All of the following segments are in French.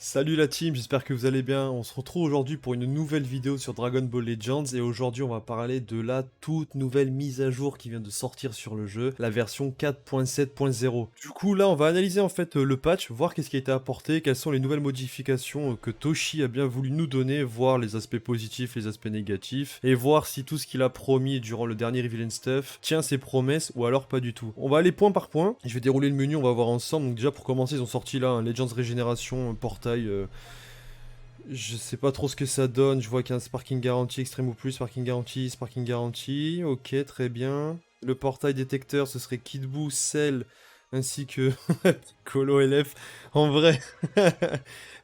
Salut la team, j'espère que vous allez bien. On se retrouve aujourd'hui pour une nouvelle vidéo sur Dragon Ball Legends et aujourd'hui on va parler de la toute nouvelle mise à jour qui vient de sortir sur le jeu, la version 4.7.0. Du coup là on va analyser en fait le patch, voir qu'est-ce qui a été apporté, quelles sont les nouvelles modifications que Toshi a bien voulu nous donner, voir les aspects positifs, les aspects négatifs et voir si tout ce qu'il a promis durant le dernier Reveal and Stuff tient ses promesses ou alors pas du tout. On va aller point par point, je vais dérouler le menu, on va voir ensemble. Donc déjà pour commencer ils ont sorti là un Legends Régénération, un portail. Je sais pas trop ce que ça donne. Je vois qu'il y a un Sparking Guarantee, Extreme ou plus, Sparking Guarantee, Sparking Guarantee. Ok, très bien. Le portail détecteur, ce serait Kid Buu, Cell, ainsi que Colo LF. En vrai,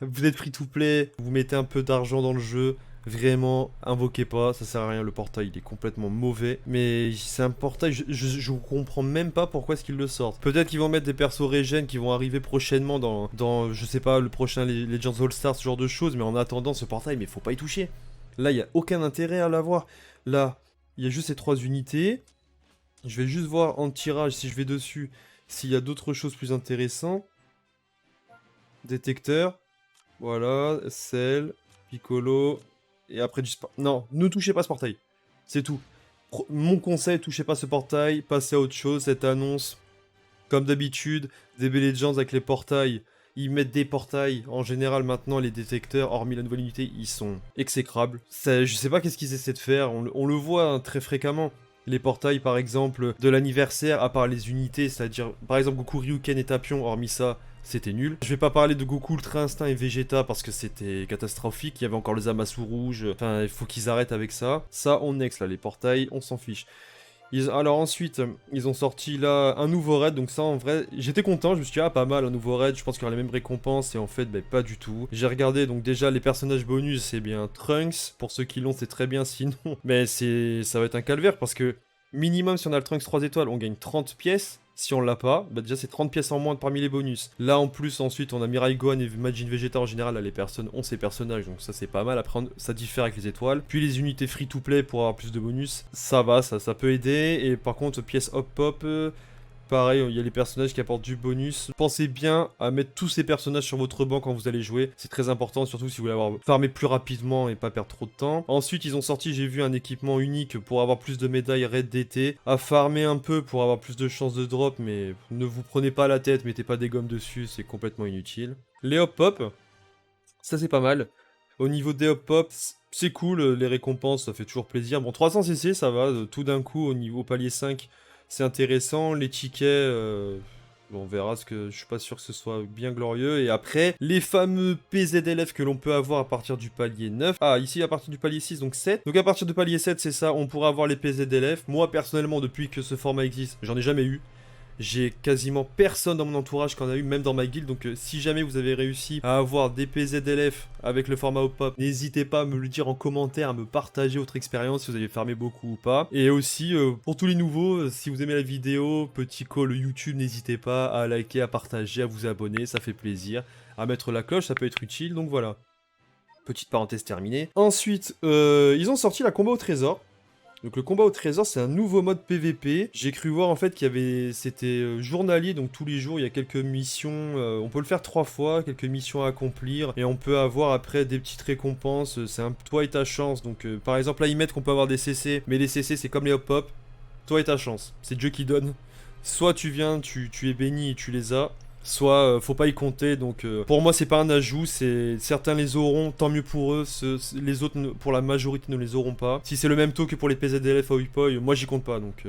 vous êtes free to play, vous mettez un peu d'argent dans le jeu. Vraiment, invoquez pas, ça sert à rien, le portail il est complètement mauvais. Mais c'est un portail, je comprends même pas pourquoi est-ce qu'ils le sortent. Peut-être qu'ils vont mettre des persos régènes qui vont arriver prochainement dans je sais pas, le prochain Legends All-Stars, ce genre de choses. Mais en attendant, ce portail, mais faut pas y toucher. Là, il y a aucun intérêt à l'avoir. Là, il y a juste ces 3 unités. Je vais juste voir en tirage, si je vais dessus, s'il y a d'autres choses plus intéressantes. Détecteur. Voilà, Cell, Piccolo. Et après du sport. Non, ne touchez pas ce portail. C'est tout. Mon conseil, touchez pas ce portail. Passez à autre chose. Cette annonce, comme d'habitude, DB Legends avec les portails. Ils mettent des portails. En général, maintenant, les détecteurs, hormis la nouvelle unité, ils sont exécrables. Ça, je sais pas qu'est-ce qu'ils essaient de faire. On le voit hein, très fréquemment. Les portails, par exemple, de l'anniversaire, à part les unités, c'est-à-dire, par exemple, Goku, Ryuken et Tapion, hormis ça, c'était nul. Je vais pas parler de Goku Ultra Instinct et Vegeta parce que c'était catastrophique. Il y avait encore le Zamasu rouge. Enfin, il faut qu'ils arrêtent avec ça. Ça, on next là, les portails, on s'en fiche. Alors ensuite, ils ont sorti là un nouveau raid, donc ça en vrai, j'étais content, je me suis dit ah pas mal un nouveau raid, je pense qu'il y aura les mêmes récompenses et en fait bah, pas du tout. J'ai regardé donc déjà les personnages bonus, c'est bien Trunks, pour ceux qui l'ont c'est très bien sinon, mais ça va être un calvaire parce que minimum si on a le Trunks 3 étoiles, on gagne 30 pièces. Si on l'a pas, bah déjà c'est 30 pièces en moins parmi les bonus. Là en plus ensuite on a Mirai Gohan et Majin Vegeta en général, là les personnes ont ces personnages donc ça c'est pas mal. Après ça diffère avec les étoiles. Puis les unités free to play pour avoir plus de bonus, ça va, ça peut aider. Et par contre pièces hop pop, pareil il y a les personnages qui apportent du bonus. Pensez bien à mettre tous ces personnages sur votre banc quand vous allez jouer. C'est très important surtout si vous voulez avoir farmé plus rapidement et pas perdre trop de temps. Ensuite ils ont sorti, j'ai vu un équipement unique pour avoir plus de médailles raid d'été. À farmer un peu pour avoir plus de chances de drop mais ne vous prenez pas la tête, mettez pas des gommes dessus, c'est complètement inutile. Les hop pop, ça c'est pas mal. Au niveau des hop pop, c'est cool, les récompenses ça fait toujours plaisir. Bon 300 CC ça va, tout d'un coup au niveau palier 5 c'est intéressant. Les tickets, bon, on verra ce que je suis pas sûr que ce soit bien glorieux. Et après, les fameux PZLF que l'on peut avoir à partir du palier 9. Ah, ici à partir du palier 6, donc 7. Donc à partir du palier 7, c'est ça, on pourra avoir les PZLF. Moi personnellement, depuis que ce format existe, j'en ai jamais eu. J'ai quasiment personne dans mon entourage qui en a eu, même dans ma guilde. Donc si jamais vous avez réussi à avoir des PZLF avec le format hop-hop, n'hésitez pas à me le dire en commentaire, à me partager votre expérience, si vous avez farmé beaucoup ou pas. Et aussi, pour tous les nouveaux, si vous aimez la vidéo, petit call YouTube, n'hésitez pas à liker, à partager, à vous abonner, ça fait plaisir. À mettre la cloche, ça peut être utile, donc voilà. Petite parenthèse terminée. Ensuite, ils ont sorti la combat au trésor. Donc le combat au trésor c'est un nouveau mode PVP. J'ai cru voir en fait qu'il y avait, c'était journalier, donc tous les jours il y a quelques missions, on peut le faire 3 fois, quelques missions à accomplir, et on peut avoir après des petites récompenses, c'est un toi et ta chance, donc par exemple là ils mettent qu'on peut avoir des CC, mais les CC c'est comme les hop-hop, toi et ta chance, c'est Dieu qui donne. Soit tu viens, tu es béni et tu les as, soit faut pas y compter, donc pour moi c'est pas un ajout, certains les auront, tant mieux pour eux, les autres pour la majorité ne les auront pas. Si c'est le même taux que pour les PZDLF à Ouipoy, moi j'y compte pas, donc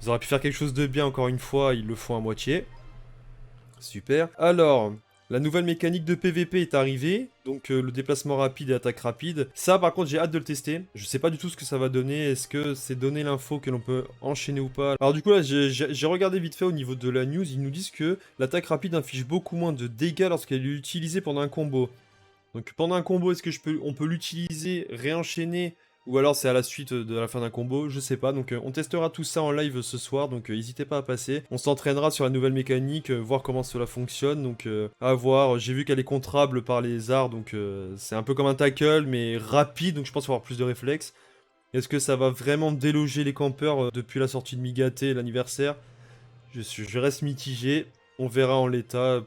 ils auraient pu faire quelque chose de bien encore une fois, ils le font à moitié. Super. Alors, la nouvelle mécanique de PVP est arrivée, donc le déplacement rapide et attaque rapide. Ça par contre j'ai hâte de le tester, je sais pas du tout ce que ça va donner, est-ce que c'est donner l'info que l'on peut enchaîner ou pas. Alors du coup là j'ai regardé vite fait au niveau de la news, ils nous disent que l'attaque rapide inflige beaucoup moins de dégâts lorsqu'elle est utilisée pendant un combo. Donc pendant un combo est-ce que on peut l'utiliser, réenchaîner, ou alors c'est à la suite de la fin d'un combo, je sais pas. Donc on testera tout ça en live ce soir, donc n'hésitez pas à passer. On s'entraînera sur la nouvelle mécanique, voir comment cela fonctionne, donc à voir. J'ai vu qu'elle est contrable par les arts, donc c'est un peu comme un tackle, mais rapide, donc je pense qu'il va y avoir plus de réflexes. Est-ce que ça va vraiment déloger les campeurs depuis la sortie de Migate et l'anniversaire? Je reste mitigé, on verra en l'état,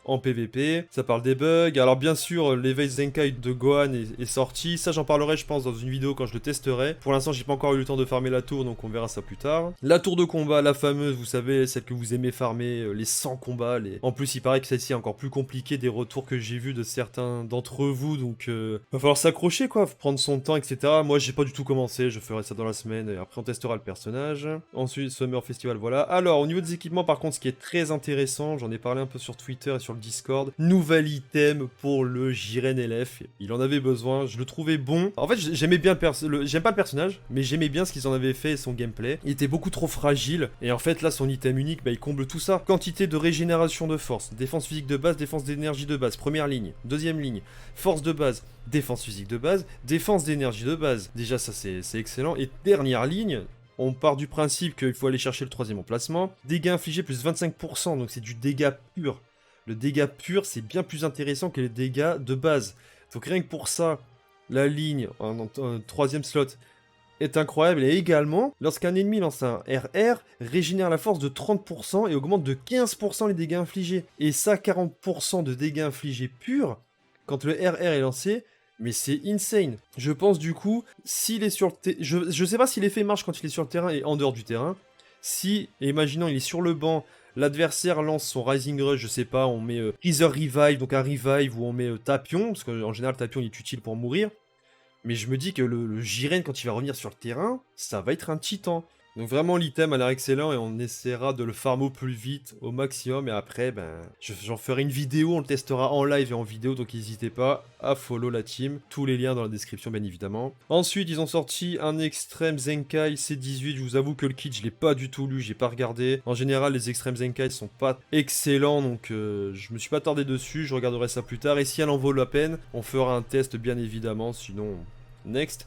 en PVP, ça parle des bugs. Alors bien sûr, l'éveil Zenkai de Gohan est sorti, ça j'en parlerai je pense dans une vidéo quand je le testerai. Pour l'instant j'ai pas encore eu le temps de farmer la tour, donc on verra ça plus tard. La tour de combat, la fameuse, vous savez, celle que vous aimez farmer, les 100 combats. En plus il paraît que celle-ci est encore plus compliquée des retours que j'ai vus de certains d'entre vous, donc va falloir s'accrocher quoi, prendre son temps, etc. Moi j'ai pas du tout commencé, je ferai ça dans la semaine et après on testera le personnage. Ensuite Summer Festival, voilà. Alors au niveau des équipements par contre, ce qui est très intéressant, j'en ai parlé un peu sur Twitter et sur le Discord, nouvel item pour le Jiren LF, il en avait besoin, je le trouvais bon. En fait j'aimais bien j'aime pas le personnage, mais j'aimais bien ce qu'ils en avaient fait et son gameplay. Il était beaucoup trop fragile, et en fait là son item unique, bah, il comble tout ça. Quantité de régénération de force, défense physique de base, défense d'énergie de base, première ligne, deuxième ligne, force de base, défense physique de base, défense d'énergie de base. Déjà ça c'est excellent, et dernière ligne, on part du principe qu'il faut aller chercher le troisième emplacement. Dégâts infligés plus 25%, donc c'est du dégât pur. Le dégât pur, c'est bien plus intéressant que les dégâts de base. Donc rien que pour ça, la ligne en troisième slot est incroyable. Et également, lorsqu'un ennemi lance un RR, régénère la force de 30% et augmente de 15% les dégâts infligés. Et ça, 40% de dégâts infligés purs, quand le RR est lancé, mais c'est insane. Je pense du coup, s'il est sur le terrain... Je sais pas si l'effet marche quand il est sur le terrain et en dehors du terrain. Si, imaginons, il est sur le banc, l'adversaire lance son Rising Rush, je sais pas, on met Freezer Revive, donc un Revive, ou on met Tapion, parce qu'en général, Tapion il est utile pour mourir. Mais je me dis que le Jiren, quand il va revenir sur le terrain, ça va être un titan. Donc vraiment, l'item a l'air excellent et on essaiera de le farmer au plus vite, au maximum. Et après, ben, j'en ferai une vidéo, on le testera en live et en vidéo. Donc n'hésitez pas à follow la team. Tous les liens dans la description, bien évidemment. Ensuite, ils ont sorti un Extreme Zenkai C18. Je vous avoue que le kit, je l'ai pas du tout lu, j'ai pas regardé. En général, les Extreme Zenkai sont pas excellents, donc je me suis pas tardé dessus. Je regarderai ça plus tard. Et si elle en vaut la peine, on fera un test, bien évidemment. Sinon, next.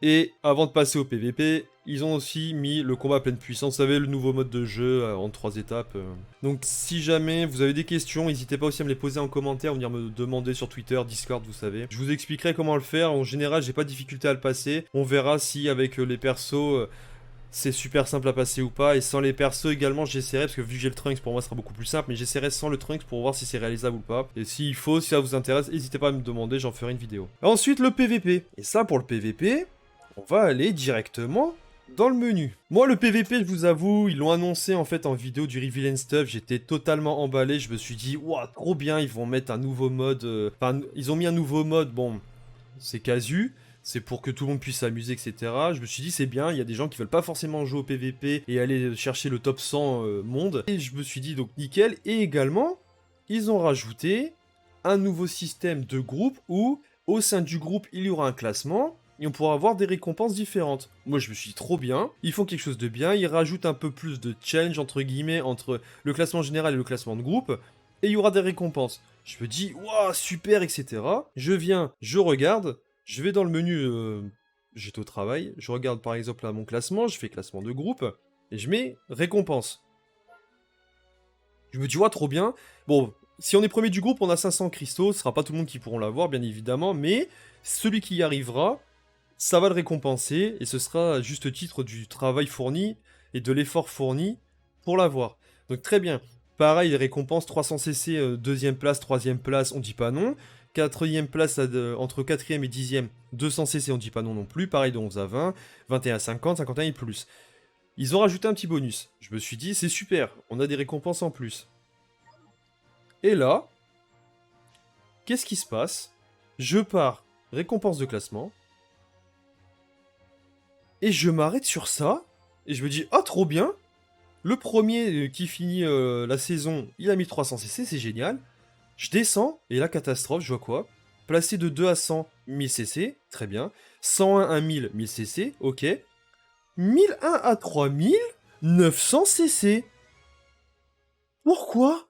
Et avant de passer au PVP, ils ont aussi mis le combat à pleine puissance, vous savez, le nouveau mode de jeu en 3 étapes. Donc si jamais vous avez des questions, n'hésitez pas aussi à me les poser en commentaire, venir me demander sur Twitter, Discord, vous savez. Je vous expliquerai comment le faire, en général j'ai pas de difficulté à le passer. On verra si avec les persos, c'est super simple à passer ou pas. Et sans les persos également, j'essaierai, parce que vu que j'ai le Trunks, pour moi ce sera beaucoup plus simple, mais j'essaierai sans le Trunks pour voir si c'est réalisable ou pas. Et s'il faut, si ça vous intéresse, n'hésitez pas à me demander, j'en ferai une vidéo. Ensuite le PVP. Et ça pour le PVP... on va aller directement dans le menu. Moi, le PVP, je vous avoue, ils l'ont annoncé en fait en vidéo du Reveal and Stuff. J'étais totalement emballé. Je me suis dit, waouh, trop bien, ils vont mettre un nouveau mode. Enfin, ils ont mis un nouveau mode. Bon, c'est casu. C'est pour que tout le monde puisse s'amuser, etc. Je me suis dit, c'est bien. Il y a des gens qui veulent pas forcément jouer au PVP et aller chercher le top 100 monde. Et je me suis dit, donc nickel. Et également, ils ont rajouté un nouveau système de groupe où, au sein du groupe, il y aura un classement. Et on pourra avoir des récompenses différentes. Moi, je me suis dit trop bien. Ils font quelque chose de bien. Ils rajoutent un peu plus de challenge, entre guillemets, entre le classement général et le classement de groupe. Et il y aura des récompenses. Je me dis, waouh, super, etc. Je viens, je regarde. Je vais dans le menu, j'étais au travail. Je regarde par exemple là mon classement. Je fais classement de groupe. Et je mets récompense. Je me dis, waouh, trop bien. Bon, si on est premier du groupe, on a 500 cristaux. Ce sera pas tout le monde qui pourront l'avoir, bien évidemment. Mais celui qui y arrivera... ça va le récompenser, et ce sera à juste titre du travail fourni et de l'effort fourni pour l'avoir. Donc très bien. Pareil, les récompenses 300 CC, deuxième place, troisième place, on dit pas non. Quatrième place, entre quatrième et dixième, 200 CC, on dit pas non non plus. Pareil de 11 à 20, 21 à 50, 51 et plus. Ils ont rajouté un petit bonus. Je me suis dit, c'est super, on a des récompenses en plus. Et là, qu'est-ce qui se passe? Je pars, récompense de classement. Et je m'arrête sur ça, et je me dis, ah trop bien. Le premier qui finit la saison, il a mis 300 CC, c'est génial. Je descends, et la catastrophe, je vois quoi? Placé de 2 à 100, 1000 CC, très bien. 101 à 1000, 1000 CC, ok. 1001 à 3000, 900 CC. Pourquoi?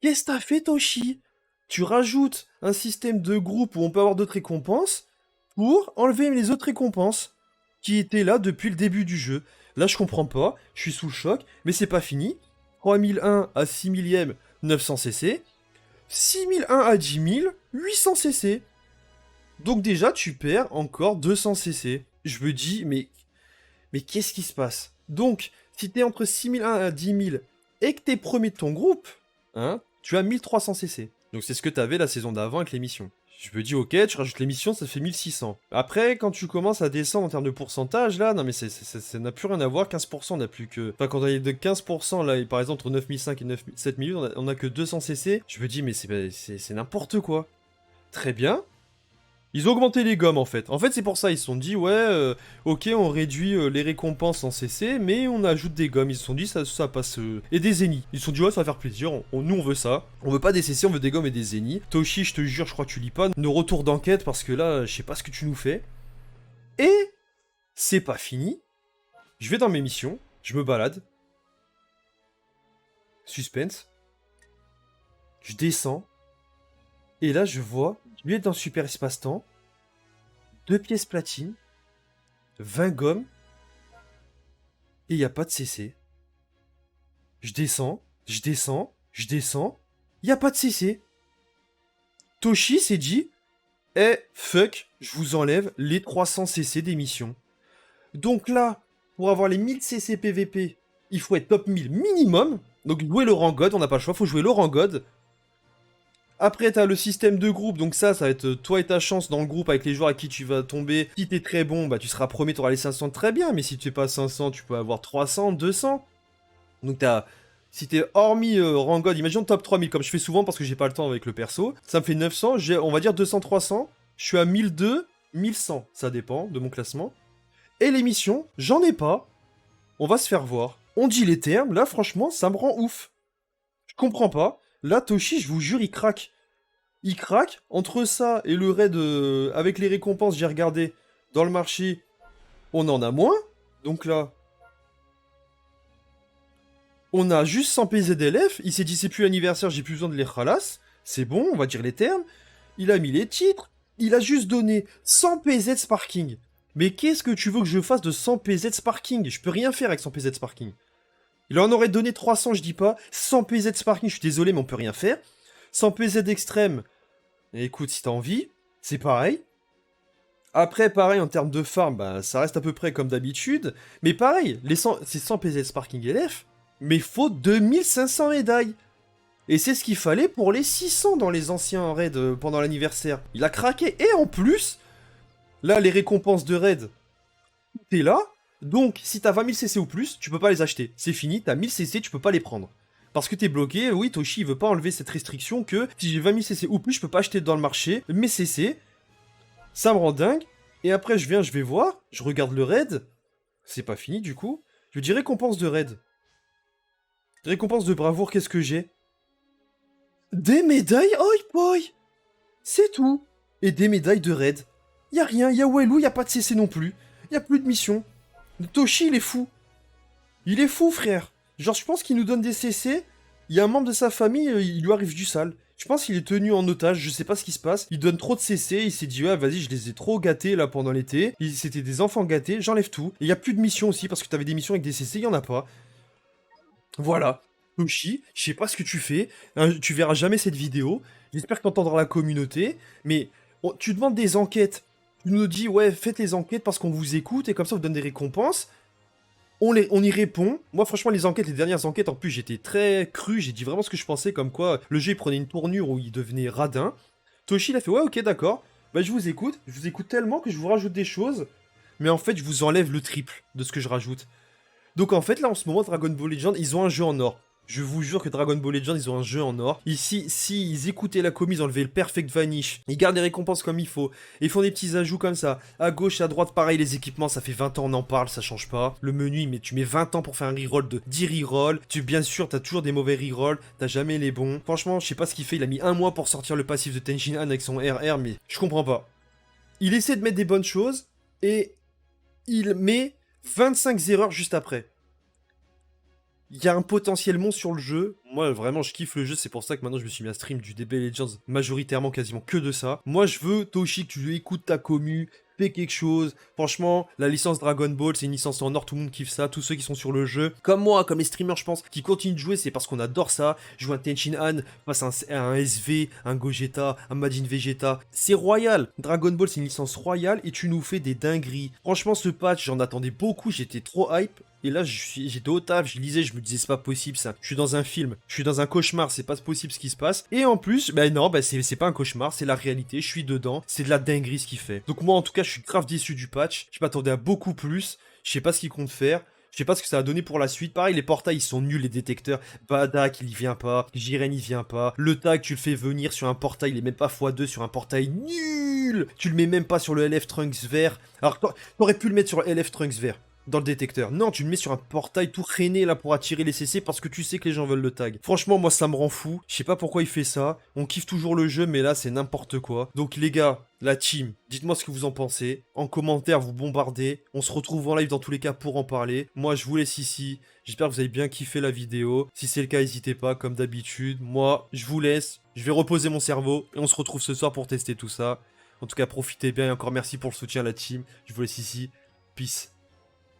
Qu'est-ce que t'as fait, Toshi? Tu rajoutes un système de groupe où on peut avoir d'autres récompenses pour enlever les autres récompenses qui étaient là depuis le début du jeu. Là, je comprends pas, je suis sous le choc, mais c'est pas fini. 3001 à 6 millième, 900 CC. 6001 à 10 000, 800 CC. Donc déjà, tu perds encore 200 CC. Je me dis, mais qu'est-ce qui se passe? Donc, si t'es entre 6001 à 10 000 et que t'es premier de ton groupe, hein, tu as 1300 CC. Donc c'est ce que t'avais la saison d'avant avec les missions. Je me dis, ok, tu rajoutes les missions, ça fait 1600. Après, quand tu commences à descendre en termes de pourcentage, là, non mais ça n'a plus rien à voir, 15% n'a plus que... Enfin, quand on est de 15%, là, et par exemple, entre 9005 et 7000, on a que 200 CC, je me dis, mais c'est n'importe quoi. Très bien. Ils ont augmenté les gommes, en fait. En fait, c'est pour ça, ils se sont dit, ouais, ok, on réduit les récompenses en CC, mais on ajoute des gommes. Ils se sont dit, ça passe... Et des zéniths. Ils se sont dit, ouais, ça va faire plaisir, nous, on veut ça. On veut pas des CC, on veut des gommes et des zéniths. Toshi, je te jure, je crois que tu lis pas nos retours d'enquête, parce que là, je sais pas ce que tu nous fais. Et c'est pas fini. Je vais dans mes missions, je me balade. Suspense. Je descends. Et là, je vois, lui est dans Super Espace-Temps, 2 pièces platine, 20 gommes, et il n'y a pas de CC. Je descends, je descends, je descends, il n'y a pas de CC. Toshi s'est dit, eh, fuck, je vous enlève les 300 CC des missions. Donc là, pour avoir les 1000 CC PVP, il faut être top 1000 minimum. Donc jouer le rang God, on n'a pas le choix, faut jouer le rang God. Après, t'as le système de groupe, donc ça va être toi et ta chance dans le groupe avec les joueurs à qui tu vas tomber. Si t'es très bon, bah tu seras premier, t'auras les 500 très bien, mais si tu es pas 500, tu peux avoir 300, 200. Donc si t'es hormis rang God, imaginons top 3000, comme je fais souvent parce que j'ai pas le temps avec le perso, ça me fait 900, on va dire 200, 300, je suis à 1002, 1100, ça dépend de mon classement. Et les missions, j'en ai pas, on va se faire voir. On dit les termes, là franchement, ça me rend ouf. Je comprends pas. Là, Toshi, je vous jure, il craque. Il craque. Entre ça et le raid avec les récompenses, j'ai regardé dans le marché, on en a moins. Donc là, on a juste 100 PZLF. Il s'est dit, c'est plus l'anniversaire, j'ai plus besoin de les khalas. C'est bon, on va dire les termes. Il a mis les titres. Il a juste donné 100 PZ Sparking. Mais qu'est-ce que tu veux que je fasse de 100 PZ Sparking? Je peux rien faire avec 100 PZ Sparking. Il en aurait donné 300, je dis pas. 100 PZ Sparking, je suis désolé, mais on peut rien faire. 100 PZ Extrême, écoute, si t'as envie, c'est pareil. Après, pareil, en termes de farm, bah, ça reste à peu près comme d'habitude. Mais pareil, c'est 100 PZ Sparking LF, mais faut 2500 médailles. Et c'est ce qu'il fallait pour les 600 dans les anciens raids pendant l'anniversaire. Il a craqué. Et en plus, là, les récompenses de raid, t'es là. Donc, si t'as 20 000 CC ou plus, tu peux pas les acheter. C'est fini, t'as 1000 CC, tu peux pas les prendre. Parce que t'es bloqué, oui, Toshi, il veut pas enlever cette restriction que si j'ai 20 000 CC ou plus, je peux pas acheter dans le marché mes CC. Ça me rend dingue. Et après, je vais voir, je regarde le raid. C'est pas fini, du coup. Je dis récompense de raid. Récompense de bravoure, qu'est-ce que j'ai? Des médailles oi boy. C'est tout. Et des médailles de raid. Y a rien, y a Wellou, y a pas de CC non plus. Y a plus de mission. Toshi, il est fou. Il est fou, frère. Genre, je pense qu'il nous donne des CC. Il y a un membre de sa famille, il lui arrive du sale. Je pense qu'il est tenu en otage, je sais pas ce qui se passe. Il donne trop de CC, il s'est dit, ouais, vas-y, je les ai trop gâtés là pendant l'été. C'était des enfants gâtés, j'enlève tout. Et il y a plus de missions aussi, parce que t'avais des missions avec des CC, il y en a pas. Voilà. Toshi, je sais pas ce que tu fais. Hein, tu verras jamais cette vidéo. J'espère que t'entendras la communauté. Mais tu demandes des enquêtes. Tu nous dis, ouais, faites les enquêtes parce qu'on vous écoute et comme ça on vous donne des récompenses. On y répond. Moi, franchement, les dernières enquêtes, en plus, j'étais très cru. J'ai dit vraiment ce que je pensais, comme quoi le jeu il prenait une tournure où il devenait radin. Toshi, il a fait, ouais, ok, d'accord. Bah, je vous écoute. Je vous écoute tellement que je vous rajoute des choses. Mais en fait, je vous enlève le triple de ce que je rajoute. Donc, en fait, là, en ce moment, Dragon Ball Legends, ils ont un jeu en or. Je vous jure que Dragon Ball Legends, ils ont un jeu en or. Ici, si ils écoutaient la commu, ils enlevaient le Perfect Vanish. Ils gardent les récompenses comme il faut. Et ils font des petits ajouts comme ça. À gauche, à droite, pareil, les équipements, ça fait 20 ans, on en parle, ça change pas. Le menu, mais tu mets 20 ans pour faire un reroll de 10 rerolls. Bien sûr, t'as toujours des mauvais rerolls. T'as jamais les bons. Franchement, je sais pas ce qu'il fait. Il a mis un mois pour sortir le passif de Tenshin Han avec son RR, mais je comprends pas. Il essaie de mettre des bonnes choses. Et il met 25 erreurs juste après. Il y a un potentiel monstre sur le jeu. Moi, vraiment, je kiffe le jeu. C'est pour ça que maintenant, je me suis mis à stream du DB Legends majoritairement, quasiment que de ça. Moi, je veux, Toshi, que tu écoutes ta commu, fais quelque chose. Franchement, la licence Dragon Ball, c'est une licence en or. Tout le monde kiffe ça. Tous ceux qui sont sur le jeu, comme moi, comme les streamers, je pense, qui continuent de jouer, c'est parce qu'on adore ça. Jouer un Tenshin Han, face à un SV, un Gogeta, un Majin Vegeta. C'est royal. Dragon Ball, c'est une licence royale et tu nous fais des dingueries. Franchement, ce patch, j'en attendais beaucoup. J'étais trop hype. Et là, j'étais au taf, je lisais, je me disais, c'est pas possible ça. Je suis dans un film, je suis dans un cauchemar, c'est pas possible ce qui se passe. Et en plus, bah non, bah c'est pas un cauchemar, c'est la réalité, je suis dedans, c'est de la dinguerie ce qu'il fait. Donc moi, en tout cas, je suis grave déçu du patch. Je m'attendais à beaucoup plus. Je sais pas ce qu'il compte faire. Je sais pas ce que ça a donné pour la suite. Pareil, les portails, ils sont nuls, les détecteurs. Badak, il y vient pas. Jiren, il vient pas. Le tag, tu le fais venir sur un portail, il est même pas x2 sur un portail nul. Tu le mets même pas sur le LF Trunks vert. Alors, t'aurais pu le mettre sur le LF Trunks vert dans le détecteur. Non, tu le mets sur un portail tout rené là pour attirer les CC parce que tu sais que les gens veulent le tag. Franchement, moi ça me rend fou. Je sais pas pourquoi il fait ça. On kiffe toujours le jeu, mais là c'est n'importe quoi. Donc les gars, la team, dites-moi ce que vous en pensez. En commentaire, vous bombardez. On se retrouve en live dans tous les cas pour en parler. Moi, je vous laisse ici. J'espère que vous avez bien kiffé la vidéo. Si c'est le cas, n'hésitez pas, comme d'habitude. Moi, je vous laisse. Je vais reposer mon cerveau et on se retrouve ce soir pour tester tout ça. En tout cas, profitez bien et encore merci pour le soutien à la team. Je vous laisse ici. Peace.